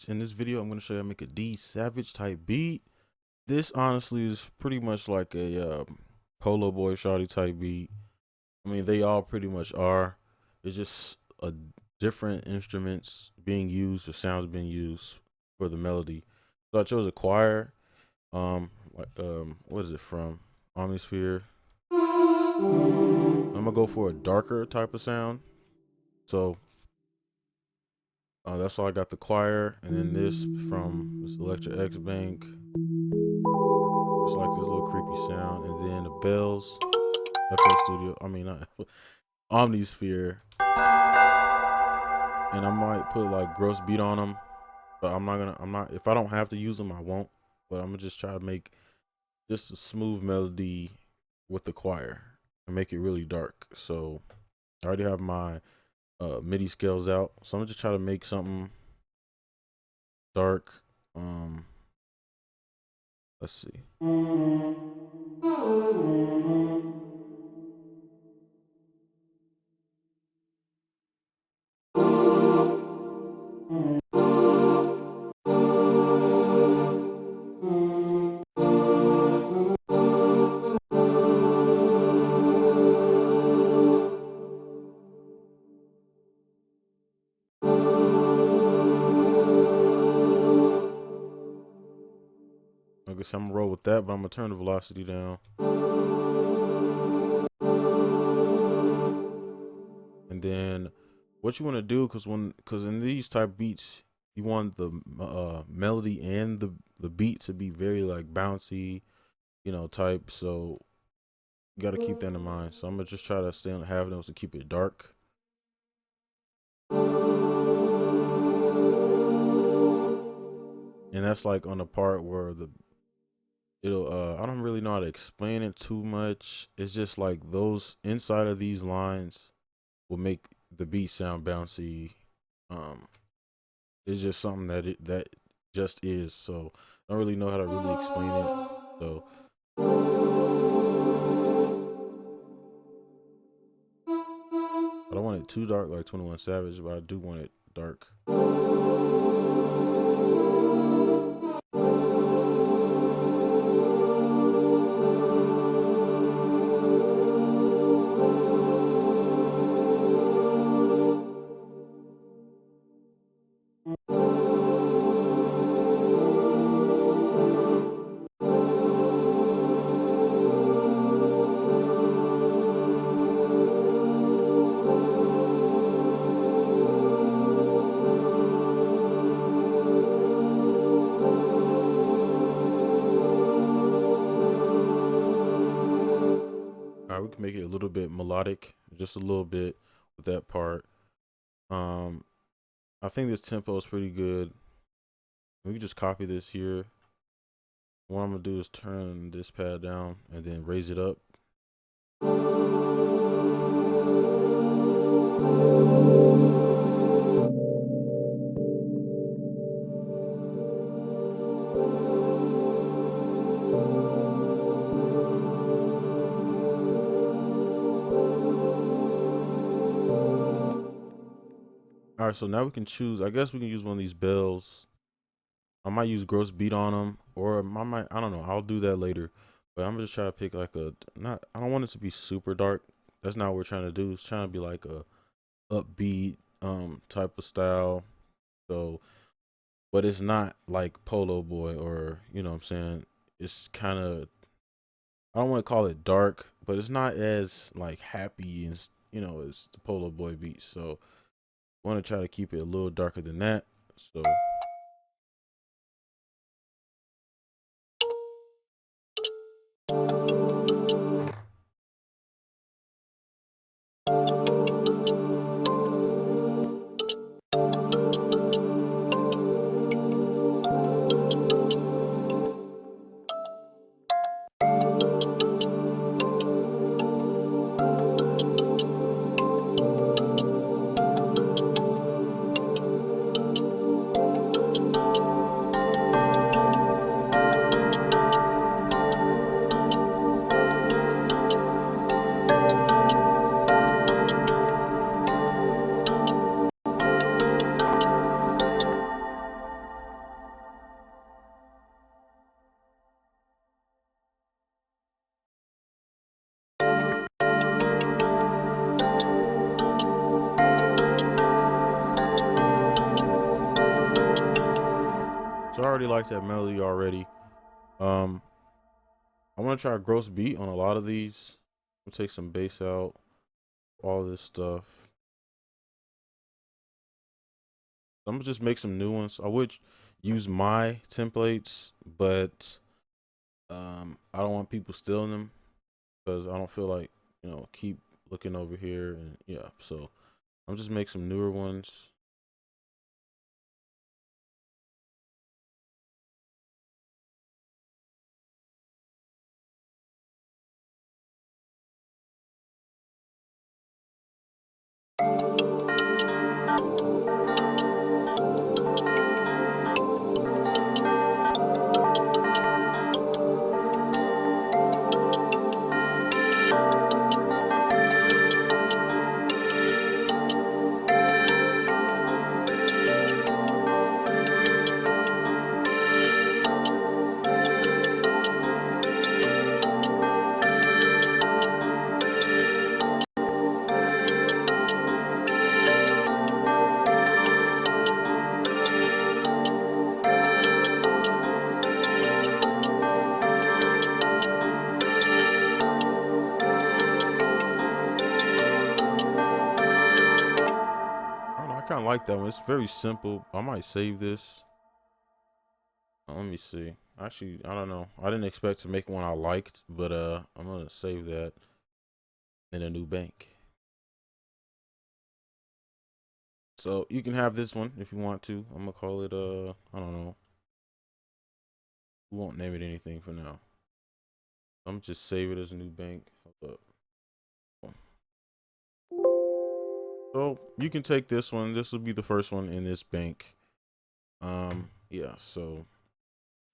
in this video I'm going to show you how to make a D Savage type beat. This honestly is pretty much like a Polo Boy Shawty type beat. I mean, they all pretty much are. It's just a different instruments being used or sounds being used for the melody. So I chose a choir. What is it from? Omnisphere. I'm gonna go for a darker type of sound. So that's why I got the choir, and then this from this Electric X Bank. It's like this little creepy sound, and then the bells. FL Studio. I mean, not Omnisphere, and I might put like gross beat on them, but I'm not gonna. I'm not. If I don't have to use them, I won't. But I'm gonna just try to make just a smooth melody with the choir and make it really dark. So I already have my MIDI scales out, so I'm gonna just try to make something dark. Let's see. I guess I'm gonna roll with that, but I'm gonna turn the velocity down. And then what you want to do, because in these type beats, you want the melody and the beat to be very like bouncy, type. So you got to keep that in mind. So I'm gonna just try to stay on half notes and keep it dark. And that's like on the part where I don't really know how to explain it too much. It's just like those inside of these lines will make the beat sound bouncy. It's just something that just is. So I don't really know how to really explain it. So I don't want it too dark like 21 Savage, but I do want it dark. All right, we can make it a little bit melodic, just a little bit with that part. I think this tempo is pretty good. We can just copy this here. What I'm gonna do is turn this pad down and then raise it up. All right, so now we can choose. I guess we can use one of these bells. I might use gross beat on them, or I don't know. I'll do that later. But I'm just trying to pick like I don't want it to be super dark. That's not what we're trying to do. It's trying to be like a upbeat type of style. So, but it's not like Polo Boy, or you know what I'm saying. It's kind of, I don't want to call it dark, but it's not as like happy and as the Polo Boy beats. So I want to try to keep it a little darker than that. So already like that melody already. Um, I want to try a gross beat on a lot of these. I'm gonna take some bass out, all this stuff. I'm gonna just make some new ones. I would use my templates, but I don't want people stealing them because I don't feel like, keep looking over here and yeah. So I'm just make some newer ones. I don't know. I kind of like that one. It's very simple. I might save this. Let me see. Actually, I don't know. I didn't expect to make one I liked, but I'm gonna save that in a new bank. So you can have this one if you want to. I'm gonna call it I don't know. We won't name it anything for now. I'm gonna just save it as a new bank. Hold up. So you can take this one. This will be the first one in this bank. Yeah, so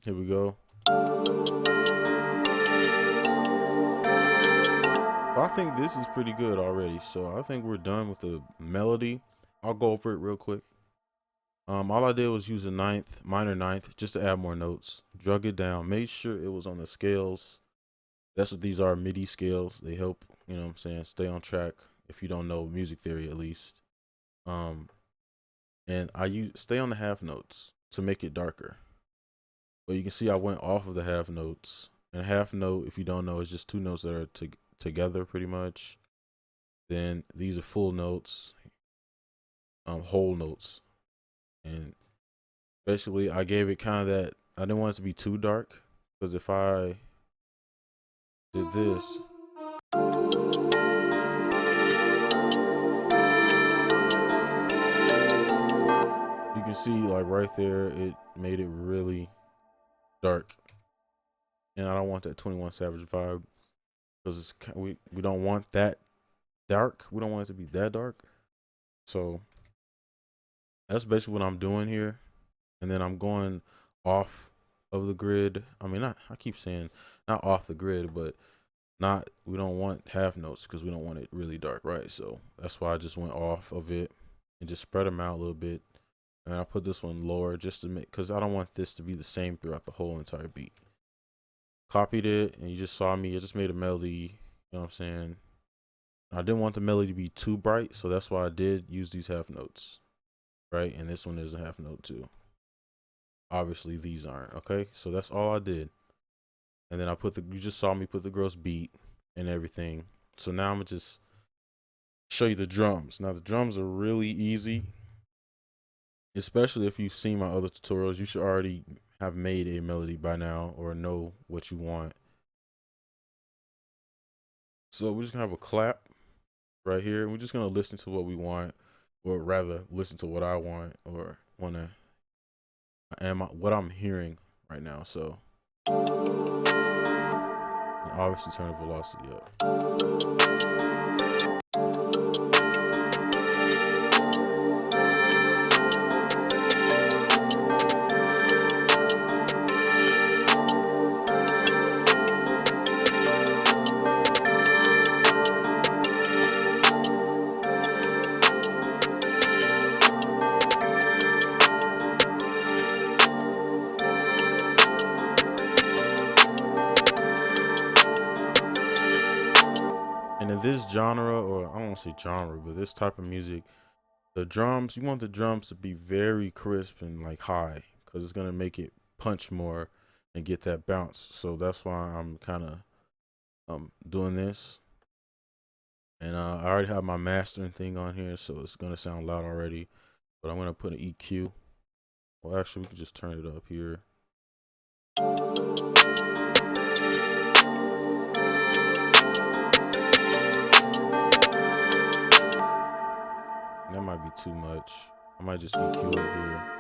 here we go. I think this is pretty good already. So I think we're done with the melody. I'll go over it real quick. All I did was use a minor ninth, just to add more notes. Drug it down. Made sure it was on the scales. That's what these are, MIDI scales. They help, what I'm saying, stay on track if you don't know music theory at least. And I stay on the half notes to make it darker. But you can see I went off of the half notes. And a half note, if you don't know, is just two notes that are together pretty much. Then these are full notes, whole notes. And basically I gave it kind of that, I didn't want it to be too dark, because if I did this, you can see like right there, it made it really dark. And I don't want that 21 Savage vibe, because we don't want that dark. We don't want it to be that dark. So that's basically what I'm doing here. And then I'm going off of the grid. I mean, I keep saying not off the grid, but we don't want half notes because we don't want it really dark, right? So that's why I just went off of it and just spread them out a little bit. And I put this one lower just to make, because I don't want this to be the same throughout the whole entire beat. Copied it, and you just saw me. I just made a melody. You know what I'm saying? I didn't want the melody to be too bright, so that's why I did use these half notes, right? And this one is a half note too. Obviously, these aren't. Okay, so that's all I did. And then you just saw me put the gross beat and everything. So now I'm gonna just show you the drums. Now the drums are really easy, especially if you've seen my other tutorials. You should already have made a melody by now or know what you want. So we're just gonna have a clap right here. We're just gonna listen to what we want, or rather listen to what I want or wanna what I'm hearing right now. So and obviously turn the velocity up. And in this genre, or I don't want to say genre, but this type of music, the drums, you want the drums to be very crisp and like high, because it's gonna make it punch more and get that bounce. So that's why I'm kind of doing this. And I already have my mastering thing on here, so it's gonna sound loud already. But I'm gonna put an EQ. Well, actually, we can just turn it up here. That might be too much. I might just EQ it here.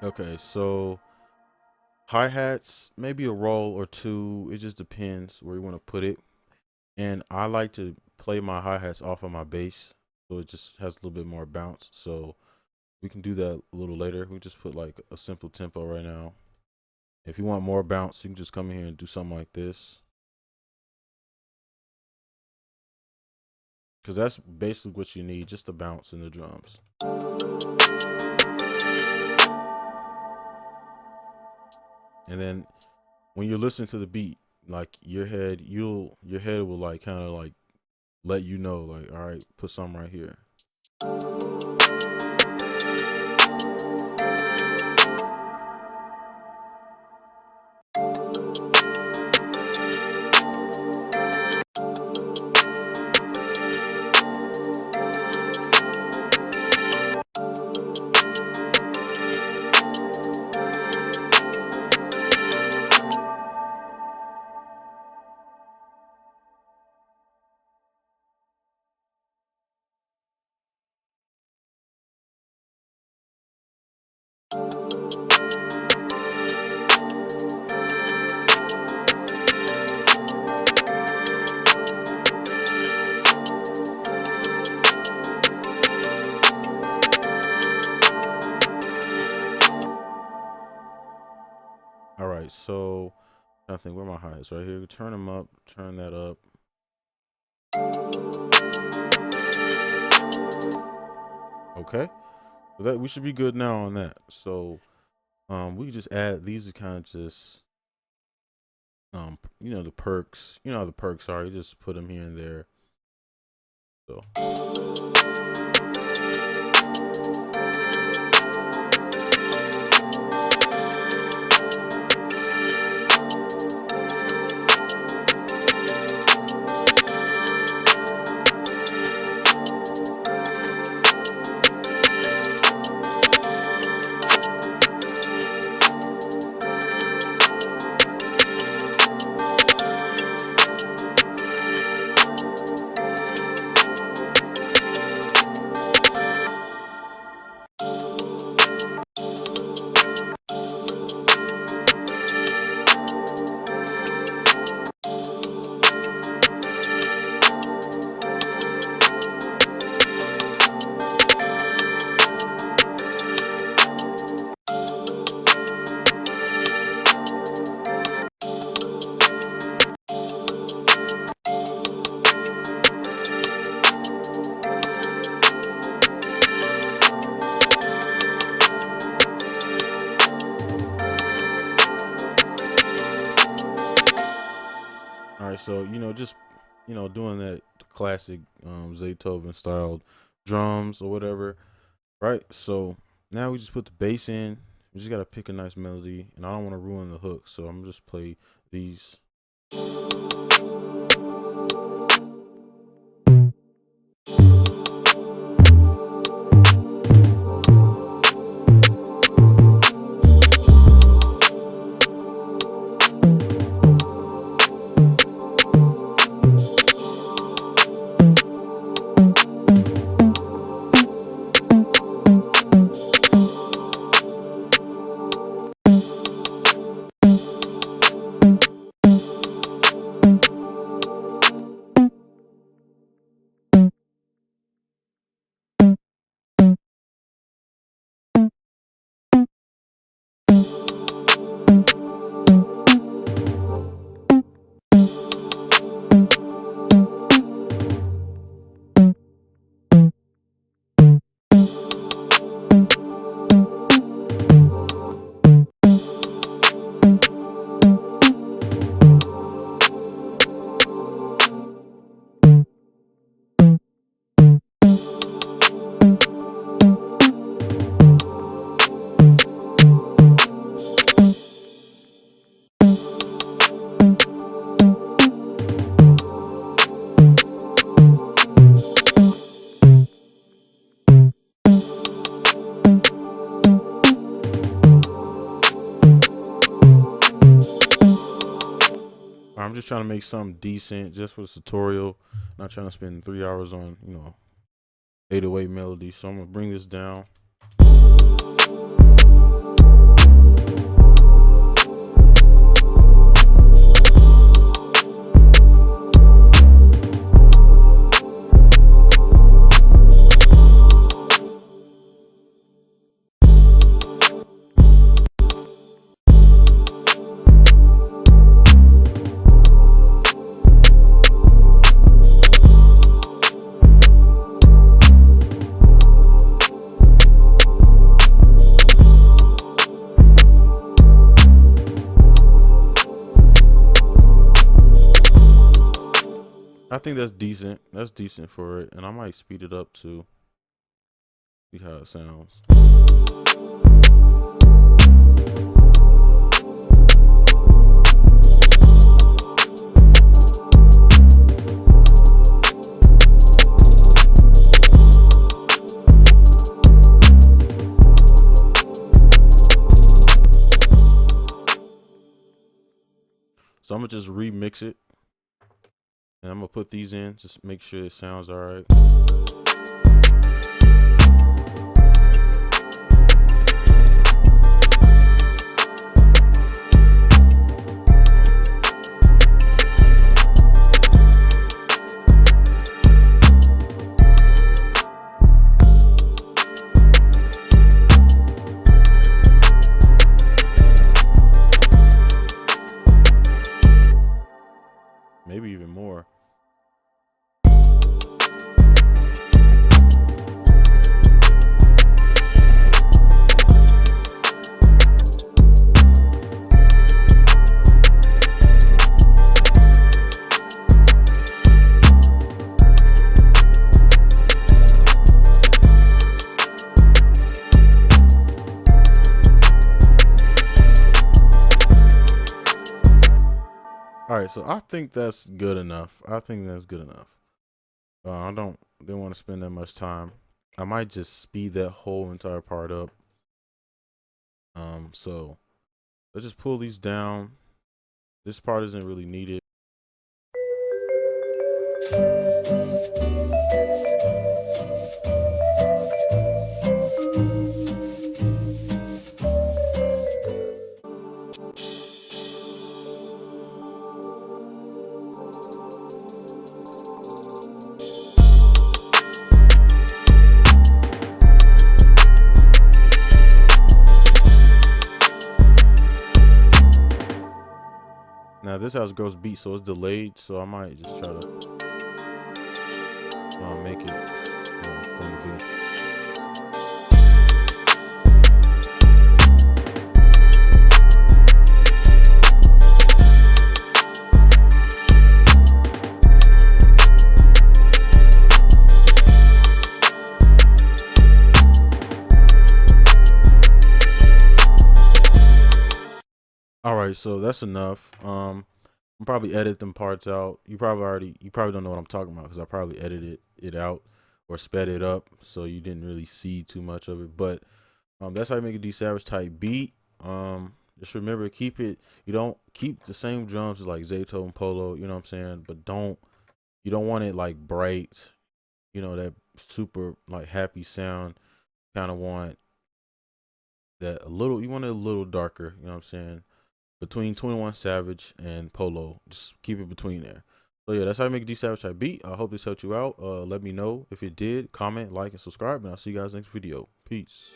Okay, so hi-hats, maybe a roll or two. It just depends where you want to put it. And I like to play my hi-hats off of my bass, so it just has a little bit more bounce. So we can do that a little later. We just put like a simple tempo right now. If you want more bounce, you can just come in here and do something like this. Because that's basically what you need, just the bounce in the drums. And then when you're listening to the beat, like your head will like kind of like let you know, like, all right, put something right here. All right, so I think where my hi-hats right here. Turn them up, turn that up. Okay, so that we should be good now on that. So we can just add these are kind of just the perks. You know how the perks are. You just put them here and there. So. All right, so just doing that classic Zaytoven styled drums or whatever, right? So now we just put the bass in. We just gotta pick a nice melody, and I don't want to ruin the hook, so I'm gonna just play these. I'm just trying to make something decent just for the tutorial. Not trying to spend 3 hours on 808 melody. So I'm gonna bring this down. I think that's decent. That's decent for it. And I might speed it up too. See how it sounds. So I'm gonna just remix it. And I'm gonna put these in, just make sure it sounds all right. Maybe even more. All right, so I think that's good enough. I think that's good enough. I didn't want to spend that much time. I might just speed that whole entire part up. So let's just pull these down. This part isn't really needed. Now this has gross beat, so it's delayed. So I might just try to make it from the beat. All right, so that's enough. I'm probably edit them parts out. You probably don't know what I'm talking about because I probably edited it out or sped it up, so you didn't really see too much of it. But that's how you make a D Savage type beat. Just remember, you don't keep the same drums as like Zato and Polo. You know what I'm saying? But you don't want it like bright. That super like happy sound. Kind of want that you want it a little darker. You know what I'm saying? Between 21 Savage and Polo. Just keep it between there. So yeah, that's how I make a D Savage type beat. I hope this helped you out. Let me know if it did. Comment, like, and subscribe, and I'll see you guys next video. Peace.